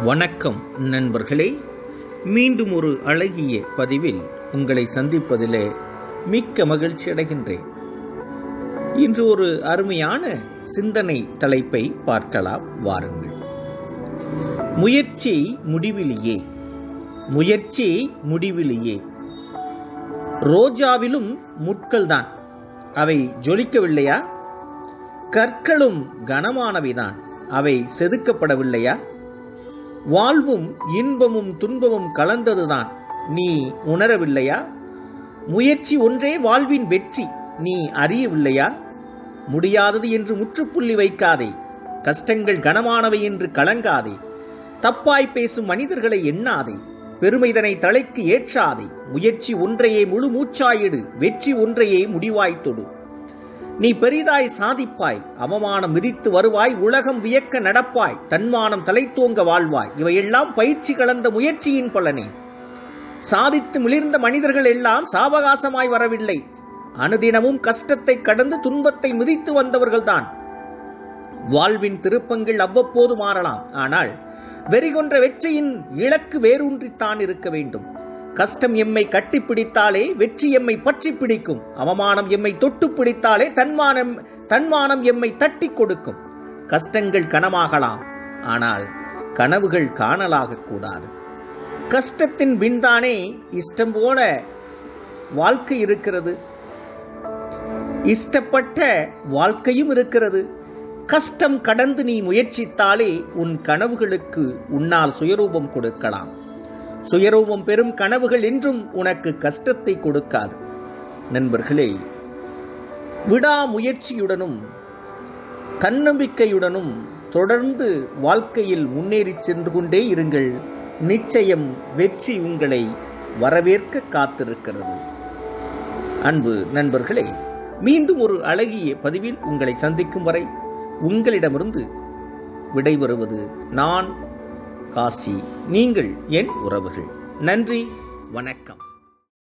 வணக்கம் நண்பர்களே, மீண்டும் ஒரு அழகிய பதிவில் உங்களை சந்திப்பதிலே மிக்க மகிழ்ச்சி அடைகின்றேன். இன்று ஒரு அருமையான சிந்தனை தலைப்பை பார்க்கலாம் வாருங்கள். முயற்சி முடிவிலேயே. முயற்சி முடிவிலேயே. ரோஜாவிலும் முட்கள் தான், அவை ஜொலிக்கவில்லையா? கற்களும் கனமானவைதான், அவை செதுக்கப்படவில்லையா? வாழ்வும் இன்பமும் துன்பமும் கலந்ததுதான், நீ உணரவில்லையா? முயற்சி ஒன்றே வாழ்வின் வெற்றி, நீ அறியவில்லையா? முடியாதது என்று முற்றுப்புள்ளி வைக்காதே, கஷ்டங்கள் கனமானவை என்று கலங்காதே, தப்பாய் பேசும் மனிதர்களை எண்ணாதே, பெருமைதனை தலைக்கு ஏற்றாதே. முயற்சி ஒன்றையே முழு மூச்சாயிடு, வெற்றி ஒன்றையே முடிவாய்த்தொடு. நீ பெரிதாய் சாதிப்பாய், அவமானம் மிதித்து வருவாய், உலகம் வியக்க நடப்பாய், தன்மானம் தலைத்தோங்க வாழ்வாய். இவையெல்லாம் பயிற்சி கலந்த முயற்சியின் பலனே. சாதித்து மிளிர்ந்த மனிதர்கள் எல்லாம் சாவகாசமாய் வரவில்லை, அனுதினமும் கஷ்டத்தை கடந்து துன்பத்தை மிதித்து வந்தவர்கள்தான். வாழ்வின் திருப்பங்கள் அவ்வப்போது மாறலாம், ஆனால் வெறிகொன்ற வெற்றியின் இலக்கு வேரூன்றித்தான் இருக்க வேண்டும். கஷ்டம் எம்மை கட்டிப்பிடித்தாலே வெற்றி எம்மை பற்றி பிடிக்கும். அவமானம் எம்மை தொட்டு பிடித்தாலே தன்மானம் எம்மை தட்டி கொடுக்கும். கஷ்டங்கள் கனமாகலாம், ஆனால் கனவுகள் காணலாக கூடாது. கஷ்டத்தின் பின்தானே இஷ்டம் போல வாழ்க்கை இருக்கிறது, இஷ்டப்பட்ட வாழ்க்கையும் இருக்கிறது. கஷ்டம் கடந்து நீ முயற்சித்தாலே உன் கனவுகளுக்கு உன்னால் சுயரூபம் கொடுக்கலாம். சுயரூபம் பெறும் கனவுகள் என்றும் உனக்கு கஷ்டத்தை கொடுக்காது. நண்பர்களே, விடாமுயற்சியுடனும் தன்னம்பிக்கையுடனும் தொடர்ந்து வாழ்க்கையில் முன்னேறி சென்று கொண்டே இருங்கள். நிச்சயம் வெற்றி உங்களை வரவேற்க காத்திருக்கிறது. அன்பு நண்பர்களே, மீண்டும் ஒரு அழகிய பதிவில் உங்களை சந்திக்கும் வரை உங்களிடமிருந்து விடைபெறுவது நான் காசி. நீங்கள் என் உறவுகள். நன்றி, வணக்கம்.